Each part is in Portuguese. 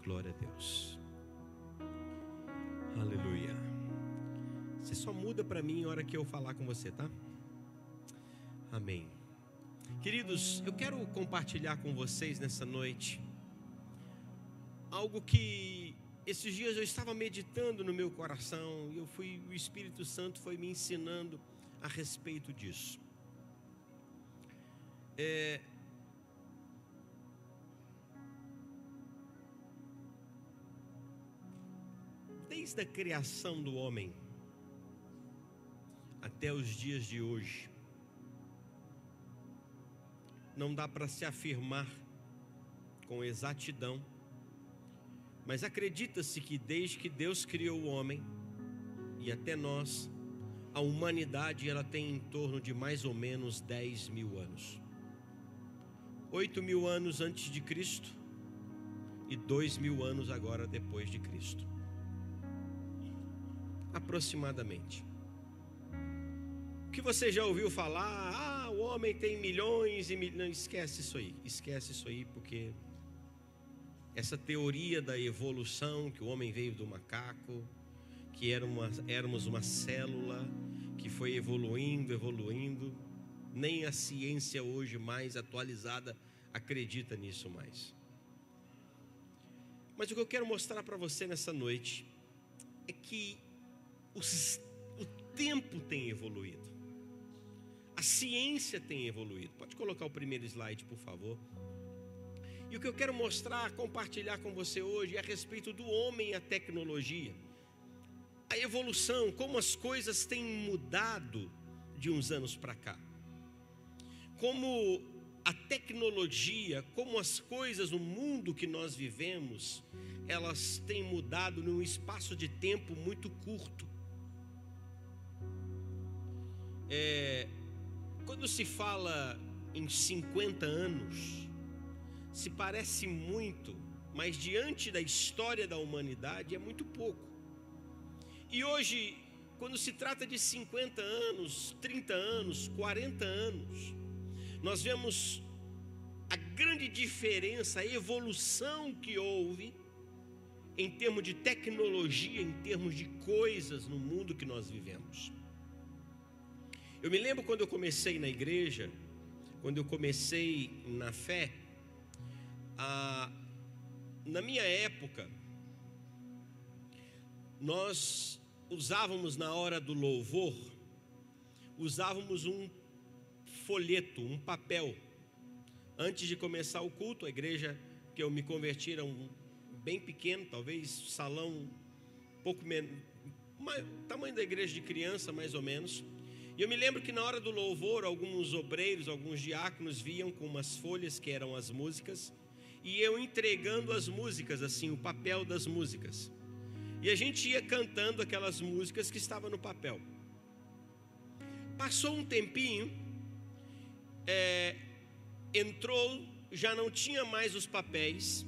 Glória a Deus. Aleluia. Você só muda para mim na hora que eu falar com você, tá? Amém. Queridos, eu quero compartilhar com vocês nessa noite algo que esses dias eu estava meditando no meu coração e o Espírito Santo foi me ensinando a respeito disso. Desde a criação do homem até os dias de hoje, não dá para se afirmar com exatidão, mas acredita-se que desde que Deus criou o homem e até nós, a humanidade ela tem em torno de mais ou menos 10 mil anos. 8 mil anos antes de Cristo e 2 mil anos agora depois de Cristo, aproximadamente. O que você já ouviu falar? O homem tem milhões e milhões. Não, esquece isso aí, porque essa teoria da evolução, que o homem veio do macaco, que éramos uma célula que foi evoluindo, nem a ciência hoje mais atualizada acredita nisso mais. Mas o que eu quero mostrar para você nessa noite é que o tempo tem evoluído, a ciência tem evoluído. Pode colocar o primeiro slide, por favor. E o que eu quero mostrar, compartilhar com você hoje é a respeito do homem e a tecnologia. A evolução, como as coisas têm mudado de uns anos para cá. Como a tecnologia, como as coisas no mundo que nós vivemos, elas têm mudado num espaço de tempo muito curto. Quando se fala em 50 anos, se parece muito, mas diante da história da humanidade é muito pouco. E hoje, quando se trata de 50 anos, 30 anos, 40 anos, nós vemos a grande diferença, a evolução que houve em termos de tecnologia, em termos de coisas no mundo que nós vivemos. Eu me lembro quando eu comecei na igreja, quando eu comecei na fé, na minha época, nós usávamos na hora do louvor, usávamos um folheto, um papel. Antes de começar o culto, a igreja que eu me converti era bem pequeno, talvez salão um pouco menos, tamanho da igreja de criança mais ou menos. E eu me lembro que na hora do louvor, alguns obreiros, alguns diáconos vinham com umas folhas que eram as músicas, e eu entregando as músicas, assim, o papel das músicas. E a gente ia cantando aquelas músicas que estavam no papel. Passou um tempinho, já não tinha mais os papéis,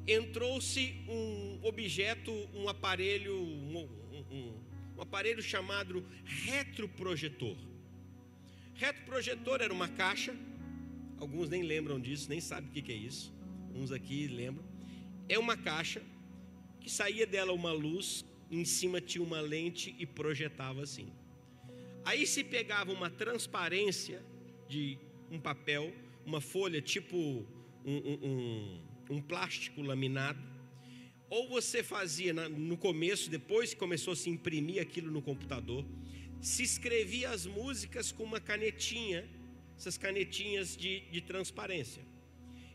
entrou-se um objeto, um aparelho, um aparelho chamado retroprojetor. Retroprojetor era uma caixa, alguns nem lembram disso, nem sabem o que é isso, uns aqui lembram. É uma caixa que saía dela uma luz, em cima tinha uma lente e projetava assim. Aí se pegava uma transparência de um papel, uma folha tipo um plástico laminado, ou você fazia no começo, depois que começou a se imprimir aquilo no computador, se escrevia as músicas com uma canetinha, essas canetinhas de transparência.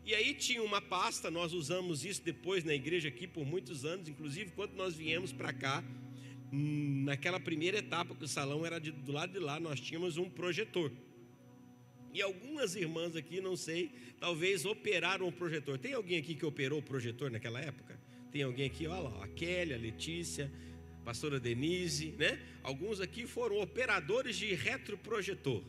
E aí tinha uma pasta, nós usamos isso depois na igreja aqui por muitos anos, inclusive quando nós viemos para cá, naquela primeira etapa que o salão era do lado de lá, nós tínhamos um projetor. E algumas irmãs aqui, não sei, talvez operaram o projetor. Tem alguém aqui que operou o projetor naquela época? Tem alguém aqui, olha lá, a Kelly, a Letícia, a pastora Denise, né? Alguns aqui foram operadores de retroprojetor.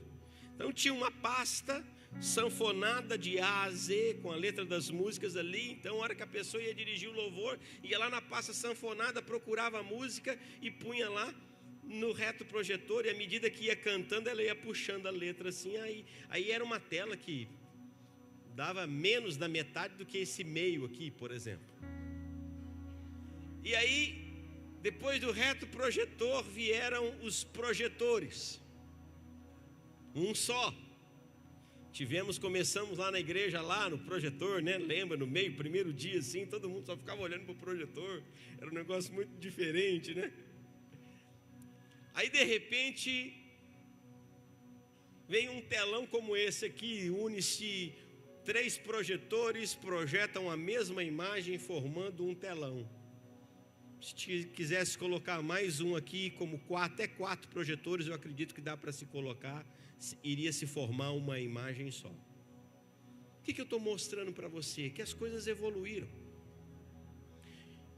Então tinha uma pasta sanfonada de A a Z, com a letra das músicas ali. Então a hora que a pessoa ia dirigir o louvor, ia lá na pasta sanfonada, procurava a música e punha lá no retroprojetor, e à medida que ia cantando, ela ia puxando a letra assim. Aí era uma tela que dava menos da metade do que esse meio aqui, por exemplo. E aí, depois do retroprojetor, vieram os projetores. Um só. Começamos lá na igreja, lá no projetor, né? Lembra, no meio, primeiro dia assim, todo mundo só ficava olhando para o projetor. Era um negócio muito diferente, né? Aí, de repente, vem um telão como esse aqui, une-se 3 projetores, projetam a mesma imagem, formando um telão. Se quisesse colocar mais um aqui, como até 4 projetores, eu acredito que dá para se colocar, iria se formar uma imagem só. O que eu estou mostrando para você? Que as coisas evoluíram,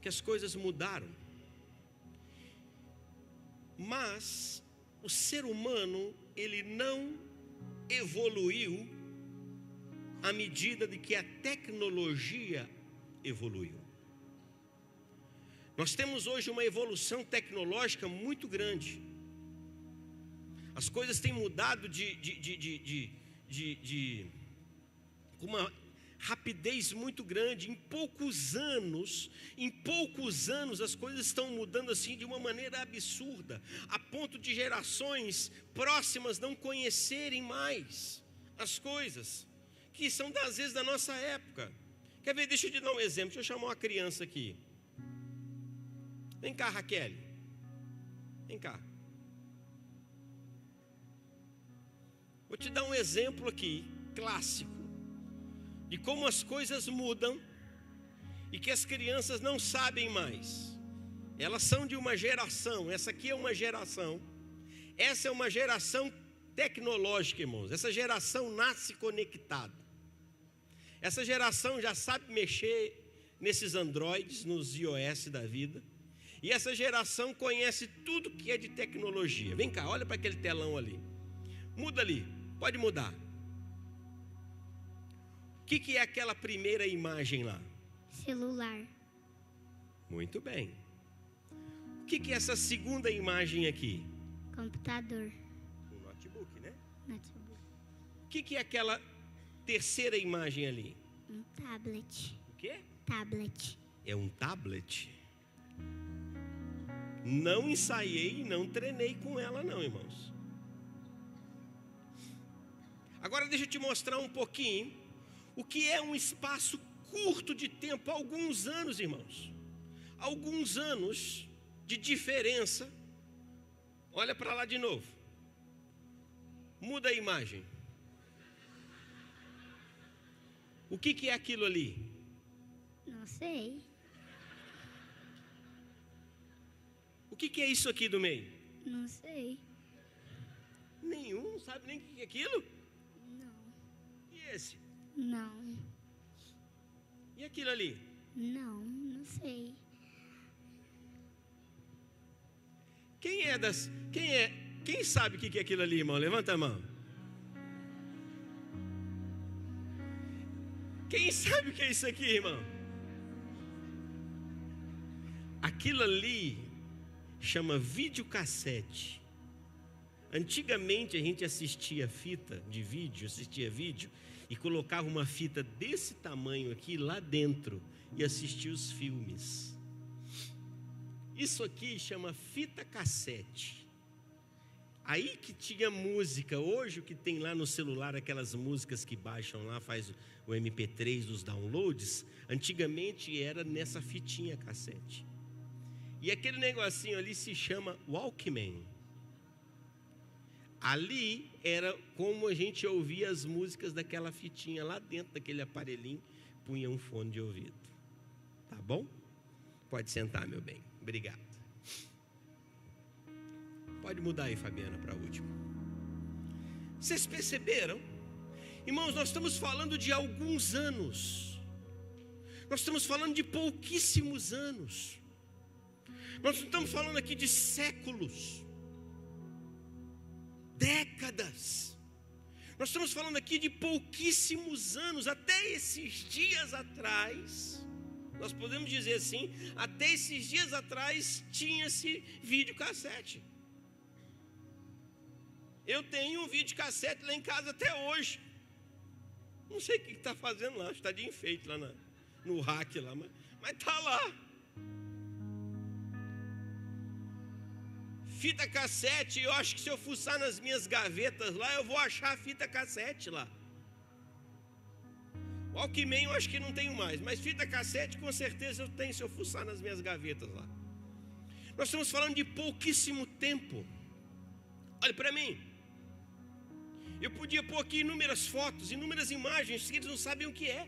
que as coisas mudaram. Mas o ser humano, ele não evoluiu à medida de que a tecnologia evoluiu. Nós temos hoje uma evolução tecnológica muito grande. As coisas têm mudado com uma rapidez muito grande. Em poucos anos as coisas estão mudando assim de uma maneira absurda, a ponto de gerações próximas não conhecerem mais as coisas que são às vezes da nossa época. Quer ver? Deixa eu te dar um exemplo. Deixa eu chamar uma criança aqui. Vem cá, Raquel. Vem cá. Vou te dar um exemplo aqui, clássico, de como as coisas mudam e que as crianças não sabem mais. Elas são de uma geração, essa aqui é uma geração, essa é uma geração tecnológica, irmãos. Essa geração nasce conectada. Essa geração já sabe mexer nesses Androids, nos iOS da vida. E essa geração conhece tudo que é de tecnologia. Vem cá, olha para aquele telão ali. Muda ali, pode mudar. O que é aquela primeira imagem lá? Celular. Muito bem. O que é essa segunda imagem aqui? Computador. Um notebook, né? Notebook. O que é aquela terceira imagem ali? Um tablet. O quê? Tablet. É um tablet? Não ensaiei, não treinei com ela não, irmãos. Agora deixa eu te mostrar um pouquinho o que é um espaço curto de tempo, alguns anos, irmãos. Alguns anos de diferença. Olha para lá de novo. Muda a imagem. O que é aquilo ali? Não sei. O que é isso aqui do meio? Não sei. Nenhum, não sabe nem o que é aquilo? Não. E esse? Não. E aquilo ali? Não, não sei. Quem sabe o que é aquilo ali, irmão? Levanta a mão. Quem sabe o que é isso aqui, irmão? Aquilo ali chama videocassete. Antigamente a gente assistia vídeo e colocava uma fita desse tamanho aqui lá dentro e assistia os filmes. Isso aqui chama fita cassete. Aí que tinha música. Hoje o que tem lá no celular, aquelas músicas que baixam lá, faz o MP3 dos downloads, antigamente era nessa fitinha cassete. E aquele negocinho ali se chama Walkman. Ali era como a gente ouvia as músicas daquela fitinha lá dentro daquele aparelhinho, punha um fone de ouvido. Tá bom? Pode sentar, meu bem. Obrigado. Pode mudar aí, Fabiana, para a última. Vocês perceberam? Irmãos, nós estamos falando de alguns anos. Nós estamos falando de pouquíssimos anos. Nós não estamos falando aqui de séculos, décadas. Nós estamos falando aqui de pouquíssimos anos. Até esses dias atrás, nós podemos dizer assim, até esses dias atrás tinha-se videocassete. Eu tenho um videocassete lá em casa até hoje. Não sei o que está fazendo lá, está de enfeite lá no rack lá, mas está lá. Fita cassete, eu acho que se eu fuçar nas minhas gavetas lá, eu vou achar a fita cassete lá. Walkman eu acho que não tenho mais, mas fita cassete com certeza eu tenho se eu fuçar nas minhas gavetas lá. Nós estamos falando de pouquíssimo tempo. Olha para mim. Eu podia pôr aqui inúmeras fotos, inúmeras imagens, que eles não sabem o que é.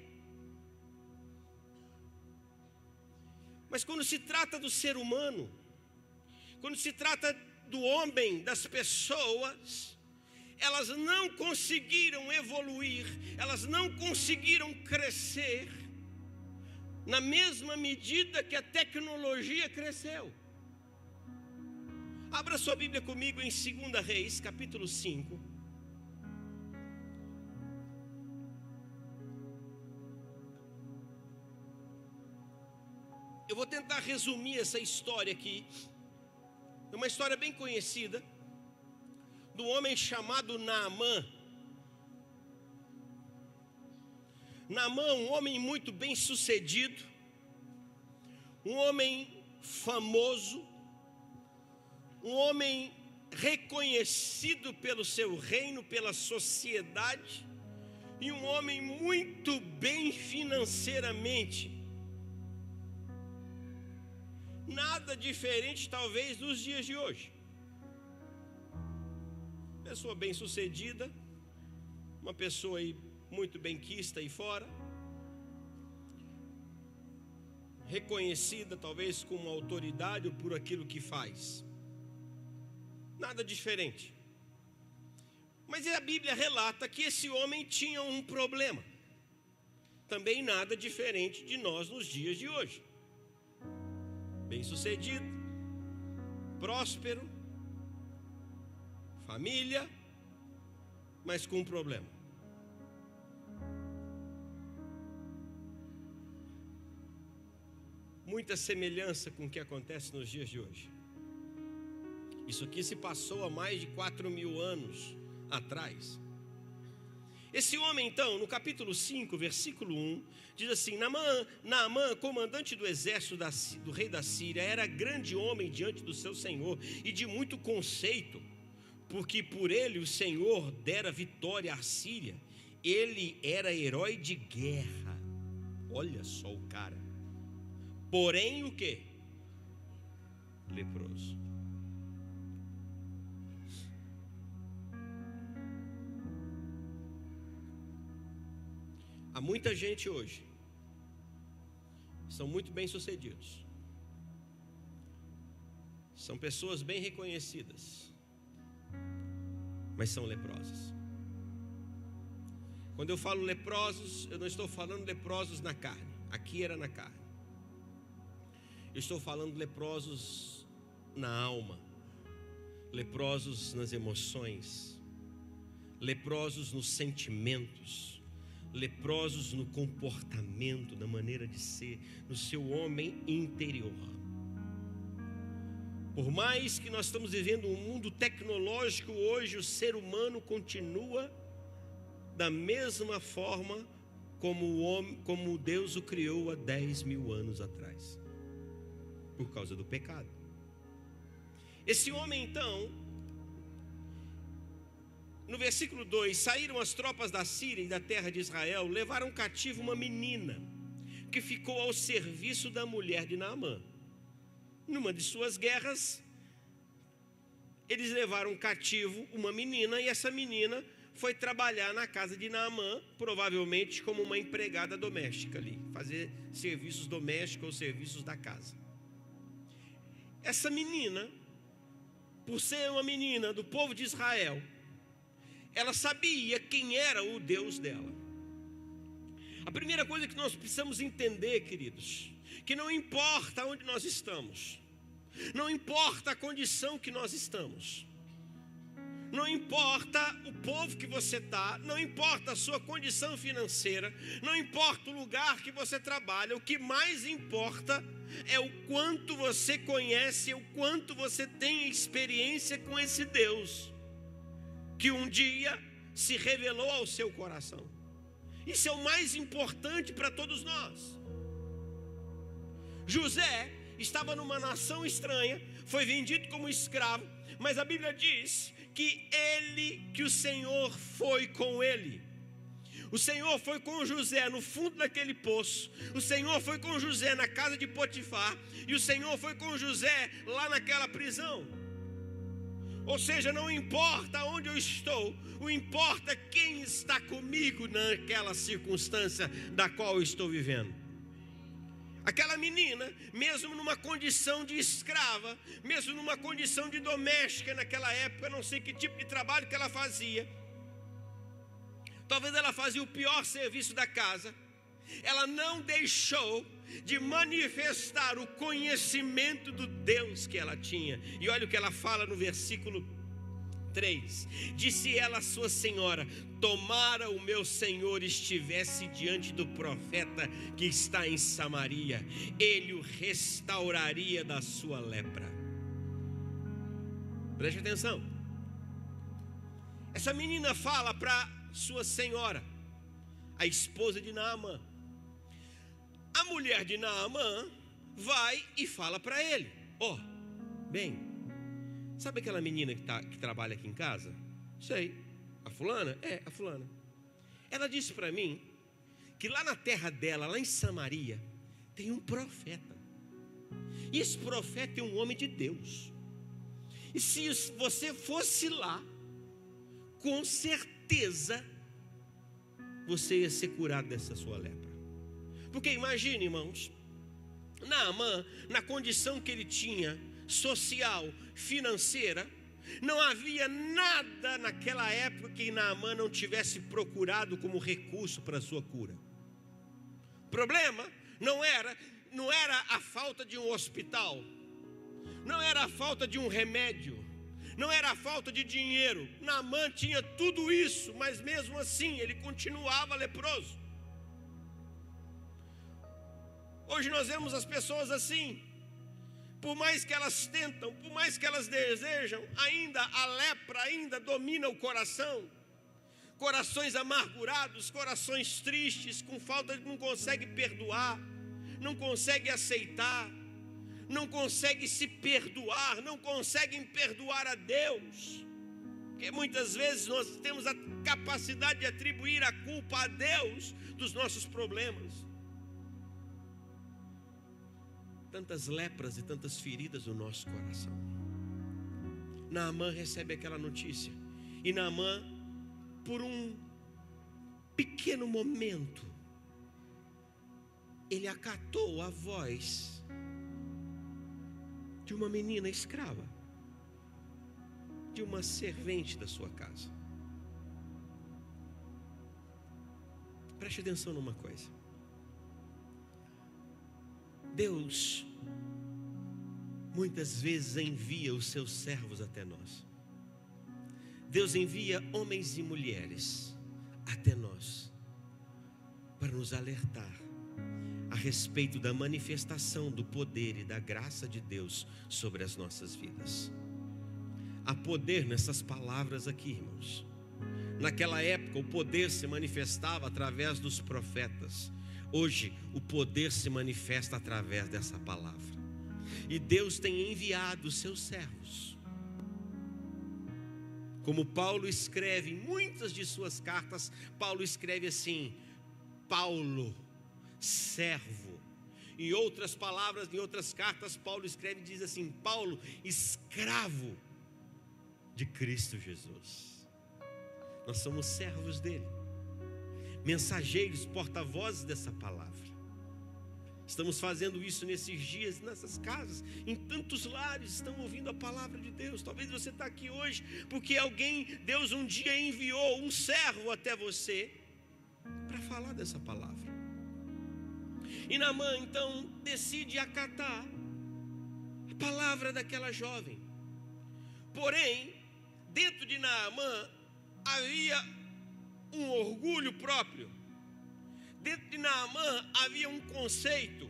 Mas quando se trata do ser humano, quando se trata do homem, das pessoas, elas não conseguiram evoluir, elas não conseguiram crescer na mesma medida que a tecnologia cresceu. Abra sua Bíblia comigo em 2 Reis, capítulo 5. Eu vou tentar resumir essa história aqui. É uma história bem conhecida do homem chamado Naamã. Naamã, um homem muito bem sucedido, um homem famoso, um homem reconhecido pelo seu reino, pela sociedade, e um homem muito bem financeiramente. Nada diferente talvez dos dias de hoje. Pessoa bem sucedida, uma pessoa aí muito benquista aí fora, reconhecida talvez como autoridade ou por aquilo que faz. Nada diferente. Mas a Bíblia relata que esse homem tinha um problema. Também nada diferente de nós nos dias de hoje. Bem-sucedido, próspero, família, mas com um problema. Muita semelhança com o que acontece nos dias de hoje. Isso aqui se passou há mais de 4.000 anos atrás. Esse homem então, no capítulo 5, versículo 1, diz assim: Naamã, comandante do exército do rei da Síria, era grande homem diante do seu senhor e de muito conceito, porque por ele o Senhor dera vitória à Síria. Ele era herói de guerra. Olha só o cara. Porém o quê? Leproso. Há muita gente hoje, são muito bem-sucedidos, são pessoas bem reconhecidas, mas são leprosas. Quando eu falo leprosos, eu não estou falando leprosos na carne, aqui era na carne. Eu estou falando leprosos na alma, leprosos nas emoções, leprosos nos sentimentos, leprosos no comportamento, na maneira de ser, no seu homem interior. Por mais que nós estamos vivendo um mundo tecnológico hoje, o ser humano continua da mesma forma como Deus o criou há 10.000 anos atrás, por causa do pecado. Esse homem então, no versículo 2, saíram as tropas da Síria e da terra de Israel, levaram cativo uma menina, que ficou ao serviço da mulher de Naamã. Numa de suas guerras, eles levaram cativo uma menina, e essa menina foi trabalhar na casa de Naamã, provavelmente como uma empregada doméstica ali, fazer serviços domésticos ou serviços da casa. Essa menina, por ser uma menina do povo de Israel, ela sabia quem era o Deus dela. A primeira coisa que nós precisamos entender, queridos, que não importa onde nós estamos, não importa a condição que nós estamos, não importa o povo que você está, não importa a sua condição financeira, não importa o lugar que você trabalha, o que mais importa é o quanto você conhece, o quanto você tem experiência com esse Deus que um dia se revelou ao seu coração. Isso é o mais importante para todos nós. José estava numa nação estranha, foi vendido como escravo, Mas a Bíblia diz que o Senhor foi com ele. O Senhor foi com José no fundo daquele poço. O Senhor foi com José na casa de Potifar. E o Senhor foi com José lá naquela prisão. Ou seja, não importa onde eu estou, o importa quem está comigo naquela circunstância da qual eu estou vivendo. Aquela menina, mesmo numa condição de escrava, mesmo numa condição de doméstica naquela época, não sei que tipo de trabalho que ela fazia, talvez ela fazia o pior serviço da casa, ela não deixou de manifestar o conhecimento do Deus que ela tinha. E olha o que ela fala no versículo 3: disse ela à sua senhora: tomara o meu senhor estivesse diante do profeta que está em Samaria, ele o restauraria da sua lepra. Preste atenção. Essa menina fala para sua senhora, a esposa de Naamã. A mulher de Naamã vai e fala para ele: bem, sabe aquela menina que trabalha aqui em casa? Sei, a fulana? É, a fulana. Ela disse para mim que lá na terra dela, lá em Samaria, tem um profeta. E esse profeta é um homem de Deus. E se você fosse lá, com certeza você ia ser curado dessa sua lepra. Porque imagine, irmãos, Naamã, na condição que ele tinha, social, financeira, não havia nada naquela época que Naamã não tivesse procurado como recurso para a sua cura. O problema não era a falta de um hospital, não era a falta de um remédio, não era a falta de dinheiro. Naamã tinha tudo isso, mas mesmo assim ele continuava leproso. Hoje nós vemos as pessoas assim. Por mais que elas tentam, por mais que elas desejam, ainda a lepra ainda domina o coração. Corações amargurados, corações tristes, com falta de, não consegue perdoar, não consegue aceitar, não consegue se perdoar, não conseguem perdoar a Deus. Porque muitas vezes nós temos a capacidade de atribuir a culpa a Deus dos nossos problemas. Tantas lepras e tantas feridas no nosso coração. Naamã recebe aquela notícia. E Naamã, por um pequeno momento, ele acatou a voz de uma menina escrava, de uma servente da sua casa. Preste atenção numa coisa. Deus muitas vezes envia os seus servos até nós. Deus envia homens e mulheres até nós para nos alertar a respeito da manifestação do poder e da graça de Deus sobre as nossas vidas. Há poder nessas palavras aqui, irmãos. Naquela época o poder se manifestava através dos profetas. Hoje o poder se manifesta através dessa palavra. E Deus tem enviado os seus servos. Como Paulo escreve em muitas de suas cartas, Paulo escreve assim: Paulo, servo. Em outras palavras, em outras cartas, Paulo escreve e diz assim: Paulo, escravo de Cristo Jesus. Nós somos servos dele, mensageiros, porta-vozes dessa palavra. Estamos fazendo isso nesses dias, nessas casas, em tantos lares estão ouvindo a palavra de Deus. Talvez você está aqui hoje porque Deus um dia enviou um servo até você para falar dessa palavra. E Naamã então decide acatar a palavra daquela jovem. Porém, dentro de Naamã havia um orgulho próprio. Dentro de Naamã havia um conceito.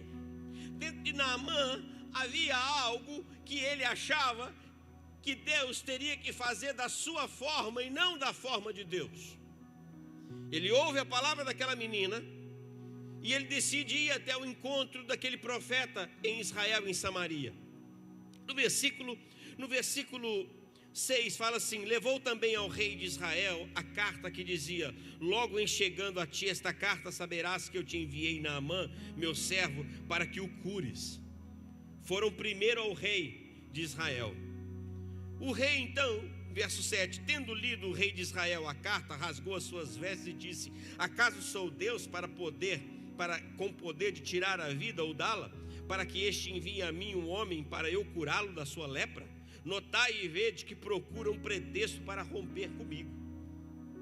Dentro de Naamã havia algo que ele achava que Deus teria que fazer da sua forma e não da forma de Deus. Ele ouve a palavra daquela menina e ele decide ir até o encontro daquele profeta em Israel, em Samaria. No versículo 6 fala assim: levou também ao rei de Israel a carta que dizia: logo em chegando a ti esta carta, saberás que eu te enviei Naamã, meu servo, para que o cures. Foram primeiro ao rei de Israel. O rei então, verso 7, tendo lido o rei de Israel a carta, rasgou as suas vestes e disse: acaso sou Deus com poder de tirar a vida ou dá-la, para que este envie a mim um homem para eu curá-lo da sua lepra? Notai e vede que procura um pretexto para romper comigo.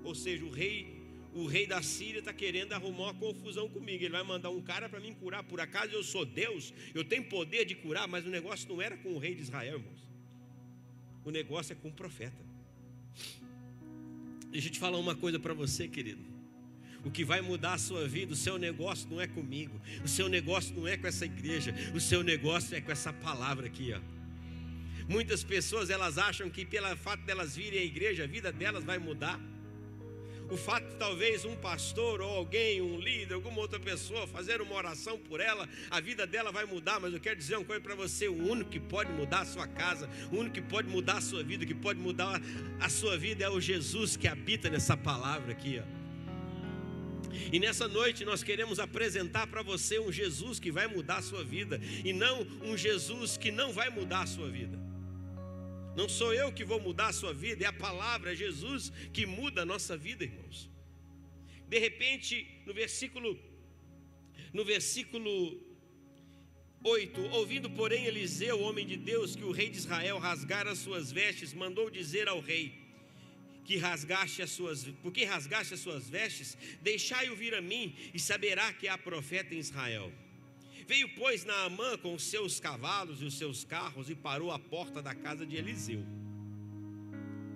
Ou seja, o rei da Síria está querendo arrumar uma confusão comigo. Ele vai mandar um cara para mim curar. Por acaso eu sou Deus? Eu tenho poder de curar? Mas o negócio não era com o rei de Israel, irmãos. O negócio é com o profeta. Deixa eu te falar uma coisa para você, querido. O que vai mudar a sua vida, o seu negócio não é comigo. O seu negócio não é com essa igreja. O seu negócio é com essa palavra aqui, ó. Muitas pessoas, elas acham que pelo fato delas virem à igreja, a vida delas vai mudar. O fato de talvez um pastor ou alguém, um líder, alguma outra pessoa fazer uma oração por ela, a vida dela vai mudar. Mas eu quero dizer uma coisa para você: o único que pode mudar a sua casa, o único que pode mudar a sua vida, que pode mudar a sua vida é o Jesus que habita nessa palavra aqui, ó. E nessa noite nós queremos apresentar para você um Jesus que vai mudar a sua vida, e não um Jesus que não vai mudar a sua vida. Não sou eu que vou mudar a sua vida, é a palavra, é Jesus que muda a nossa vida, irmãos. De repente, no versículo 8, ouvindo porém Eliseu, homem de Deus, que o rei de Israel rasgara as suas vestes, mandou dizer ao rei: por que rasgaste as suas vestes? Deixai-o vir a mim, e saberá que há profeta em Israel. Veio, pois, Naamã com os seus cavalos e os seus carros, e parou à porta da casa de Eliseu.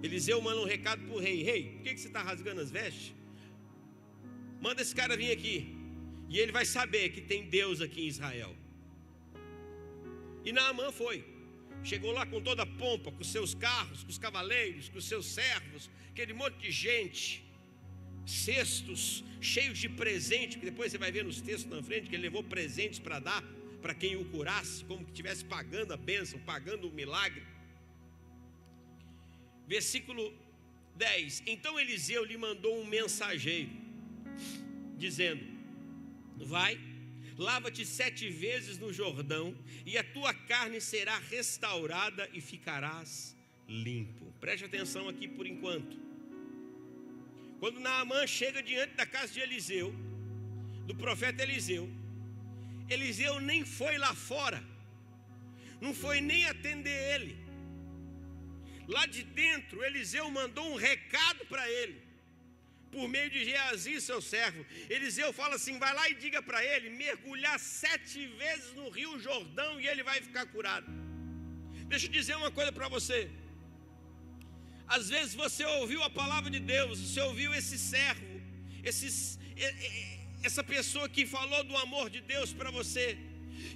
Eliseu manda um recado para o rei: rei, por que você está rasgando as vestes? Manda esse cara vir aqui, e ele vai saber que tem Deus aqui em Israel. E Naamã foi. Chegou lá com toda a pompa, com os seus carros, com os cavaleiros, com os seus servos, aquele monte de gente, cestos cheios de presente, que depois você vai ver nos textos na frente, que ele levou presentes para dar para quem o curasse, como que estivesse pagando a bênção, pagando o milagre. Versículo 10: então Eliseu lhe mandou um mensageiro, dizendo: vai, lava-te 7 vezes no Jordão, e a tua carne será restaurada e ficarás limpo. Preste atenção aqui por enquanto. Quando Naamã chega diante da casa de Eliseu, do profeta Eliseu, Eliseu nem foi lá fora, não foi nem atender ele. Lá de dentro, Eliseu mandou um recado para ele, por meio de Geazi, seu servo. Eliseu fala assim: vai lá e diga para ele mergulhar 7 vezes no rio Jordão, e ele vai ficar curado. Deixa eu dizer uma coisa para você. Às vezes você ouviu a palavra de Deus, você ouviu esse servo, essa pessoa que falou do amor de Deus para você,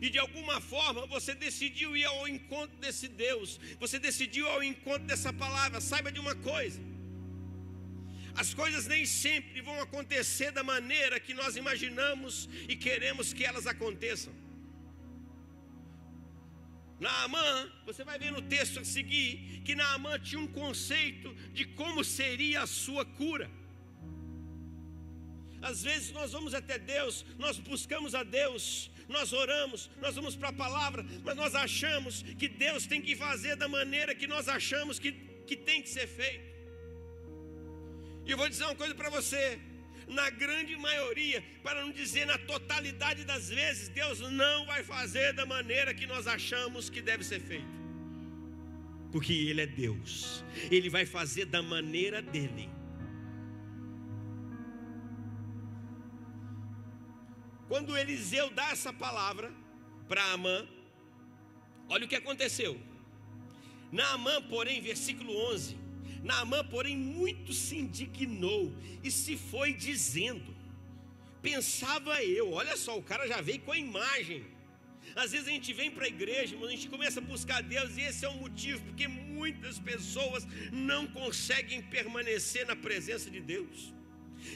e de alguma forma você decidiu ir ao encontro desse Deus, você decidiu ir ao encontro dessa palavra. Saiba de uma coisa: as coisas nem sempre vão acontecer da maneira que nós imaginamos e queremos que elas aconteçam. Naamã, você vai ver no texto a seguir, que Naamã tinha um conceito de como seria a sua cura. Às vezes nós vamos até Deus, nós buscamos a Deus, nós oramos, nós vamos para a palavra, mas nós achamos que Deus tem que fazer da maneira que nós achamos que tem que ser feito. E eu vou dizer uma coisa para você: na grande maioria, para não dizer na totalidade das vezes, Deus não vai fazer da maneira que nós achamos que deve ser feito, porque Ele é Deus, Ele vai fazer da maneira dEle. Quando Eliseu dá essa palavra para Naamã, olha o que aconteceu. Naamã, porém, versículo 11: Naamã, porém, muito se indignou e se foi dizendo: pensava eu, olha só, o cara já veio com a imagem. Às vezes a gente vem para a igreja, mas a gente começa a buscar Deus, e esse é o motivo, porque muitas pessoas não conseguem permanecer na presença de Deus.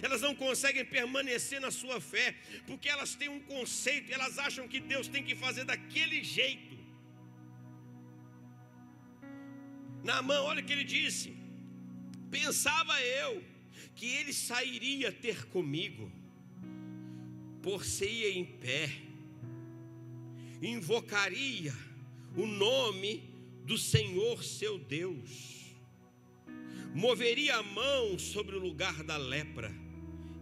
Elas não conseguem permanecer na sua fé, porque elas têm um conceito, elas acham que Deus tem que fazer daquele jeito. Naamã, olha o que ele disse: pensava eu que ele sairia ter comigo, por-se-ia em pé, invocaria o nome do Senhor seu Deus, moveria a mão sobre o lugar da lepra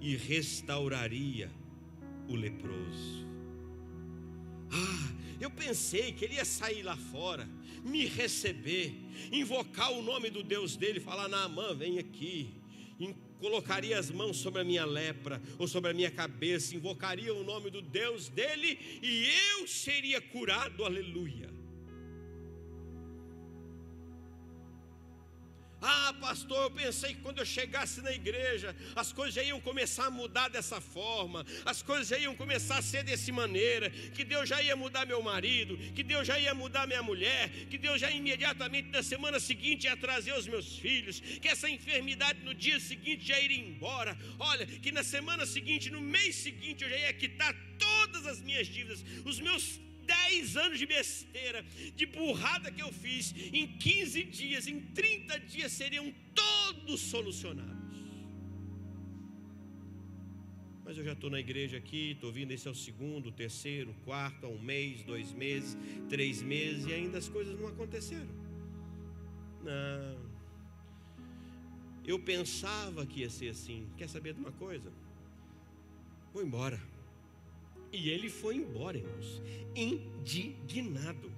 e restauraria o leproso. Eu pensei que ele ia sair lá fora, me receber, invocar o nome do Deus dele, falar: Naamã, vem aqui. Colocaria as mãos sobre a minha lepra ou sobre a minha cabeça, invocaria o nome do Deus dele e eu seria curado, aleluia. Pastor, eu pensei que quando eu chegasse na igreja as coisas já iam começar a mudar dessa forma, as coisas já iam começar a ser dessa maneira, que Deus já ia mudar meu marido, que Deus já ia mudar minha mulher, que Deus já imediatamente na semana seguinte ia trazer os meus filhos, que essa enfermidade no dia seguinte já iria embora. Olha, que na semana seguinte, no mês seguinte eu já ia quitar todas as minhas dívidas, os meus 10 anos de besteira, de burrada que eu fiz, em 15 dias, em 30 dias seriam todos solucionados. Mas eu já estou na igreja aqui, estou vindo, esse é o segundo, terceiro, quarto, há um mês, 2 meses, 3 meses, e ainda as coisas não aconteceram. Não. Eu pensava que ia ser assim. Quer saber de uma coisa? Vou embora. E ele foi embora, irmãos, indignado.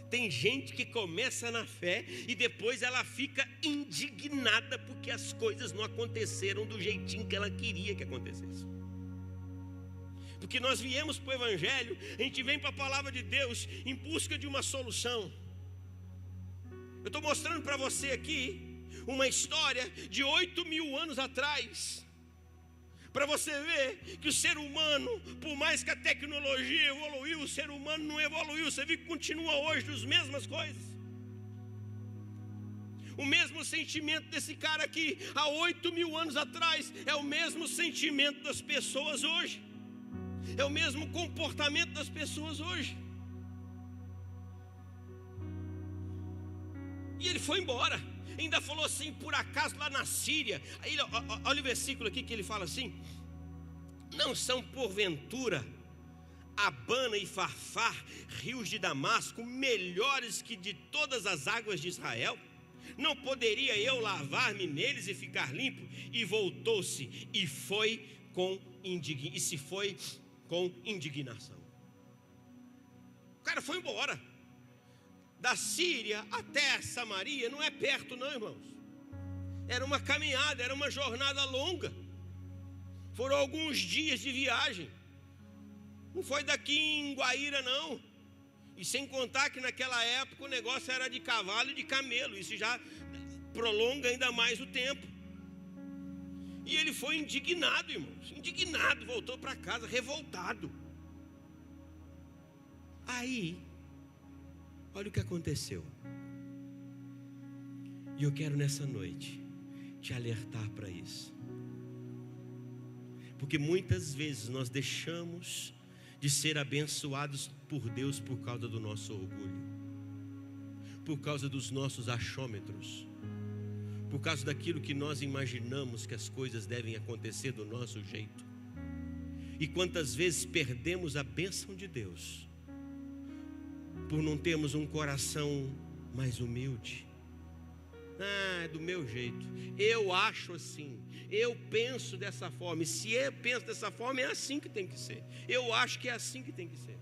Tem gente que começa na fé e depois ela fica indignada porque as coisas não aconteceram do jeitinho que ela queria que acontecesse. Porque nós viemos para o Evangelho, a gente vem para a palavra de Deus em busca de uma solução. Eu estou mostrando para você aqui uma história de 8.000 anos atrás, para você ver que o ser humano, por mais que a tecnologia evoluiu, o ser humano não evoluiu. Você vê que continua hoje as mesmas coisas. O mesmo sentimento desse cara aqui, há 8.000 anos atrás, é o mesmo sentimento das pessoas hoje. É o mesmo comportamento das pessoas hoje. E ele foi embora. Ainda falou assim: por acaso lá na Síria. Aí, olha o versículo aqui que ele fala assim: não são porventura Abana e Farfar, rios de Damasco, melhores que de todas as águas de Israel? Não poderia eu lavar-me neles e ficar limpo? E voltou-se e foi com indignação. O cara foi embora. Da Síria até Samaria não é perto não, irmãos. Era uma caminhada, era uma jornada longa. Foram alguns dias de viagem. Não foi daqui em Guaíra não. E sem contar que naquela época o negócio era de cavalo e de camelo. Isso já prolonga ainda mais o tempo. E ele foi indignado, irmãos. Indignado, voltou para casa revoltado. Aí, olha o que aconteceu. E eu quero nessa noite te alertar para isso. Porque muitas vezes nós deixamos de ser abençoados por Deus por causa do nosso orgulho, por causa dos nossos achômetros, por causa daquilo que nós imaginamos que as coisas devem acontecer do nosso jeito. E quantas vezes perdemos a bênção de Deus por não termos um coração mais humilde. É do meu jeito, eu acho assim, eu penso dessa forma, e se eu penso dessa forma é assim que tem que ser, eu acho que é assim que tem que ser.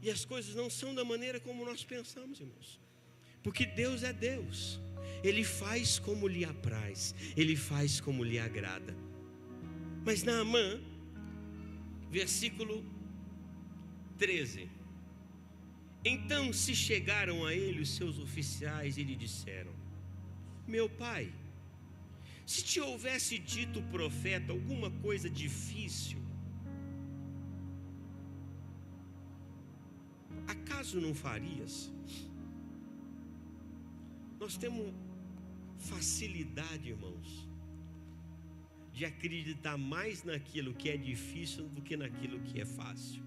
E as coisas não são da maneira como nós pensamos, irmãos, porque Deus é Deus. Ele faz como lhe apraz, Ele faz como lhe agrada. Mas Naamã, versículo 13: então se chegaram a ele os seus oficiais e lhe disseram: meu pai, se te houvesse dito o profeta alguma coisa difícil, acaso não farias? Nós temos facilidade, irmãos, de acreditar mais naquilo que é difícil do que naquilo que é fácil.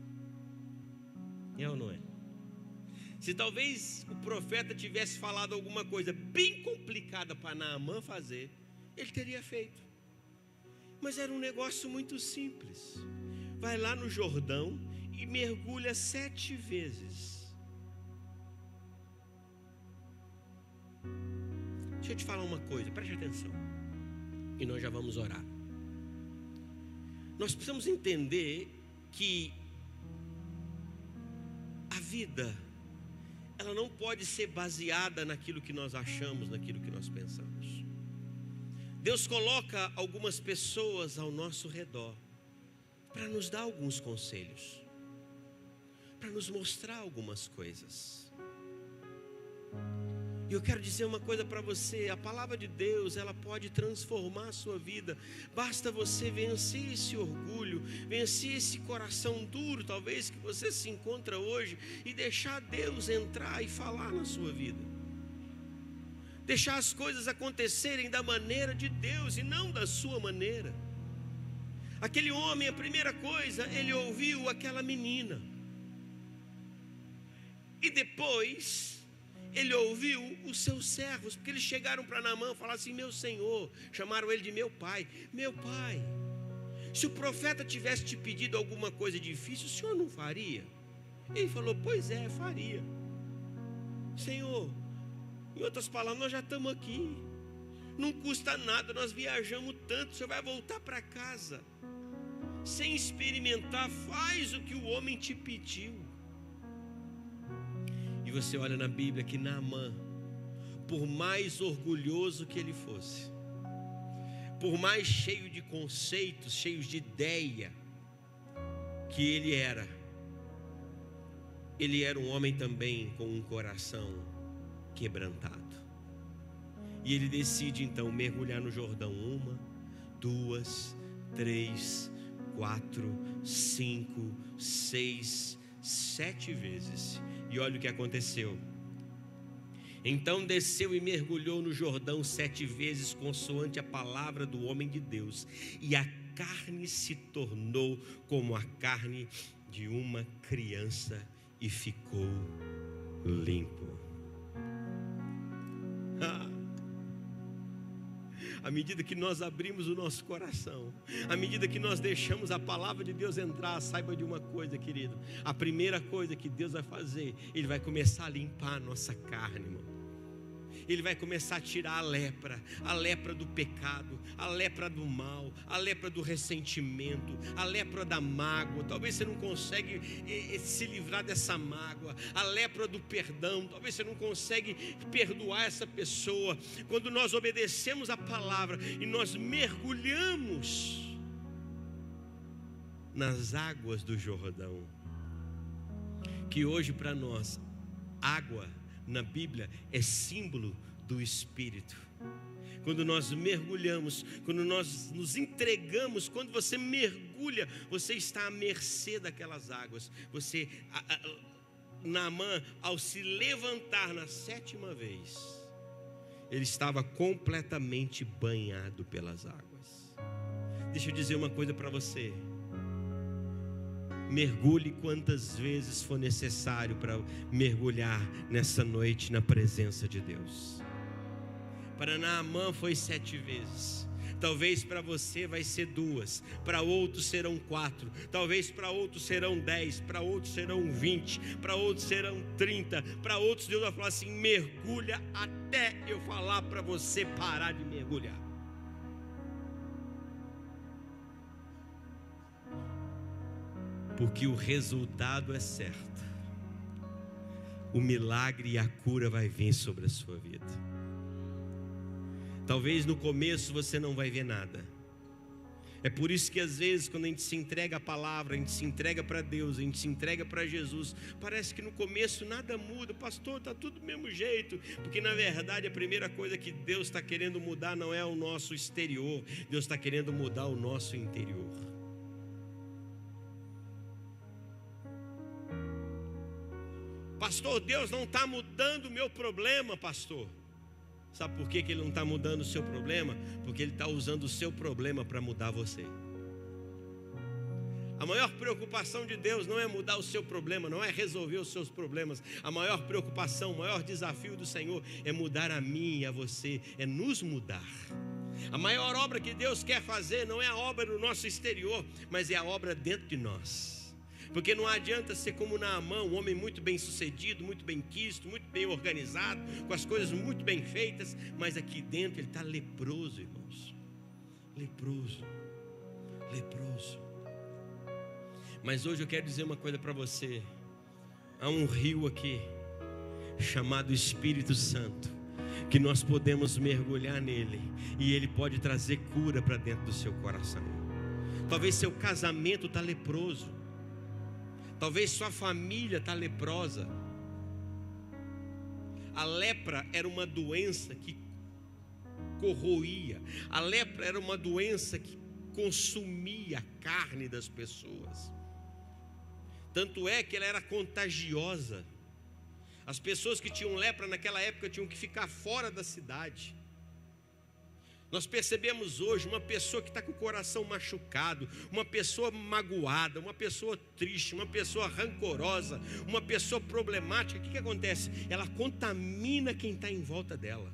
É ou não é? Se talvez o profeta tivesse falado alguma coisa bem complicada para Naamã fazer, ele teria feito. Mas era um negócio muito simples. Vai lá no Jordão e mergulha 7 vezes. Deixa eu te falar uma coisa, preste atenção. E nós já vamos orar. Nós precisamos entender que a vida, ela não pode ser baseada naquilo que nós achamos, naquilo que nós pensamos. Deus coloca algumas pessoas ao nosso redor para nos dar alguns conselhos, para nos mostrar algumas coisas. E eu quero dizer uma coisa para você: a palavra de Deus, ela pode transformar a sua vida. Basta você vencer esse orgulho, vencer esse coração duro, talvez, que você se encontra hoje, e deixar Deus entrar e falar na sua vida. Deixar as coisas acontecerem da maneira de Deus e não da sua maneira. Aquele homem, a primeira coisa, ele ouviu aquela menina. E depois ele ouviu os seus servos, porque eles chegaram para Naamã e falaram assim: meu senhor, chamaram ele de meu pai. Meu pai, se o profeta tivesse te pedido alguma coisa difícil, o senhor não faria? Ele falou: pois é, faria. Senhor, em outras palavras, nós já estamos aqui, não custa nada, nós viajamos tanto, o senhor vai voltar para casa sem experimentar, faz o que o homem te pediu. E você olha na Bíblia que Naamã, por mais orgulhoso que ele fosse, por mais cheio de conceitos, cheios de ideia que ele era um homem também com um coração quebrantado. E ele decide então mergulhar no Jordão 1, 2, 3, 4, 5, 6, 7 vezes. E olha o que aconteceu. Então desceu e mergulhou no Jordão 7 vezes, consoante a palavra do homem de Deus, e a carne se tornou como a carne de uma criança e ficou limpo. À medida que nós abrimos o nosso coração, à medida que nós deixamos a palavra de Deus entrar, saiba de uma coisa, querido: a primeira coisa que Deus vai fazer, Ele vai começar a limpar a nossa carne, irmão. Ele vai começar a tirar a lepra do pecado, a lepra do mal, a lepra do ressentimento, a lepra da mágoa. Talvez você não consegue se livrar dessa mágoa. A lepra do perdão, talvez você não consegue perdoar essa pessoa. Quando nós obedecemos a palavra e nós mergulhamos nas águas do Jordão, que hoje para nós, água na Bíblia é símbolo do Espírito. Quando nós mergulhamos, quando nós nos entregamos, quando você mergulha, você está à mercê daquelas águas. Naamã, ao se levantar na 7ª vez, ele estava completamente banhado pelas águas. Deixa eu dizer uma coisa para você: mergulhe quantas vezes for necessário para mergulhar nessa noite na presença de Deus. Para Naamã foi 7 vezes. Talvez para você vai ser 2, para outros serão 4, talvez para outros serão 10, para outros serão 20, para outros serão 30, para outros Deus vai falar assim: mergulha até eu falar para você parar de mergulhar. Porque o resultado é certo. O milagre e a cura vai vir sobre a sua vida. Talvez no começo você não vai ver nada. É por isso que às vezes quando a gente se entrega à palavra, a gente se entrega para Deus, a gente se entrega para Jesus, parece que no começo nada muda. Pastor, está tudo do mesmo jeito. Porque na verdade a primeira coisa que Deus está querendo mudar não é o nosso exterior. Deus está querendo mudar o nosso interior. Pastor, Deus não está mudando o meu problema, pastor. Sabe por que Ele não está mudando o seu problema? Porque Ele está usando o seu problema para mudar você. A maior preocupação de Deus não é mudar o seu problema, não é resolver os seus problemas. A maior preocupação, o maior desafio do Senhor é mudar a mim e a você, é nos mudar. A maior obra que Deus quer fazer não é a obra no nosso exterior, mas é a obra dentro de nós. Porque não adianta ser como Naamã, um homem muito bem sucedido, muito bem quisto, muito bem organizado, com as coisas muito bem feitas, mas aqui dentro ele está leproso, irmãos. Leproso. Mas hoje eu quero dizer uma coisa para você. Há um rio aqui, chamado Espírito Santo, que nós podemos mergulhar nele, e ele pode trazer cura para dentro do seu coração. Talvez seu casamento está leproso, talvez sua família está leprosa. A lepra era uma doença que corroía, a lepra era uma doença que consumia a carne das pessoas. Tanto é que ela era contagiosa. As pessoas que tinham lepra naquela época tinham que ficar fora da cidade. Nós percebemos hoje uma pessoa que está com o coração machucado, uma pessoa magoada, uma pessoa triste, uma pessoa rancorosa, uma pessoa problemática. O que acontece? Ela contamina quem está em volta dela.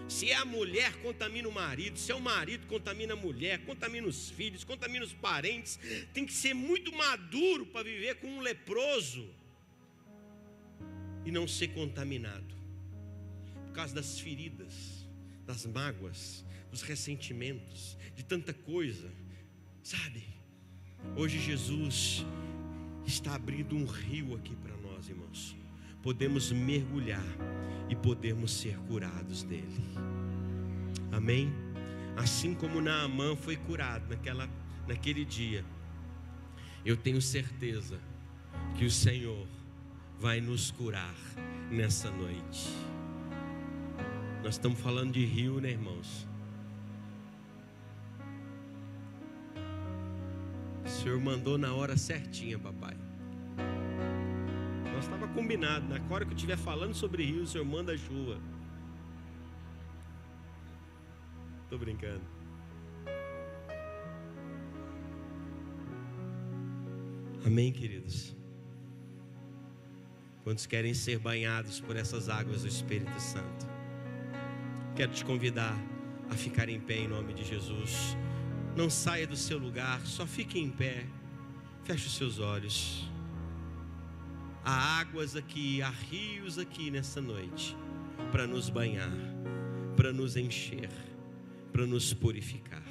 Se é a mulher, contamina o marido. Se é o marido, contamina a mulher, contamina os filhos, contamina os parentes. Tem que ser muito maduro para viver com um leproso e não ser contaminado por causa das feridas, das mágoas, dos ressentimentos, de tanta coisa, sabe? Hoje Jesus está abrindo um rio aqui para nós, irmãos. Podemos mergulhar e podemos ser curados dele. Amém? Assim como Naamã foi curado naquele dia, eu tenho certeza que o Senhor vai nos curar nessa noite. Nós estamos falando de rio, né, irmãos? O Senhor mandou na hora certinha, papai. Nós estava combinado, na hora que eu estiver falando sobre rio, o Senhor manda chuva. Estou brincando. Amém, queridos? Quantos querem ser banhados por essas águas do Espírito Santo? Quero te convidar a ficar em pé em nome de Jesus. Não saia do seu lugar, só fique em pé. Feche os seus olhos. Há águas aqui, há rios aqui nessa noite para nos banhar, para nos encher, para nos purificar.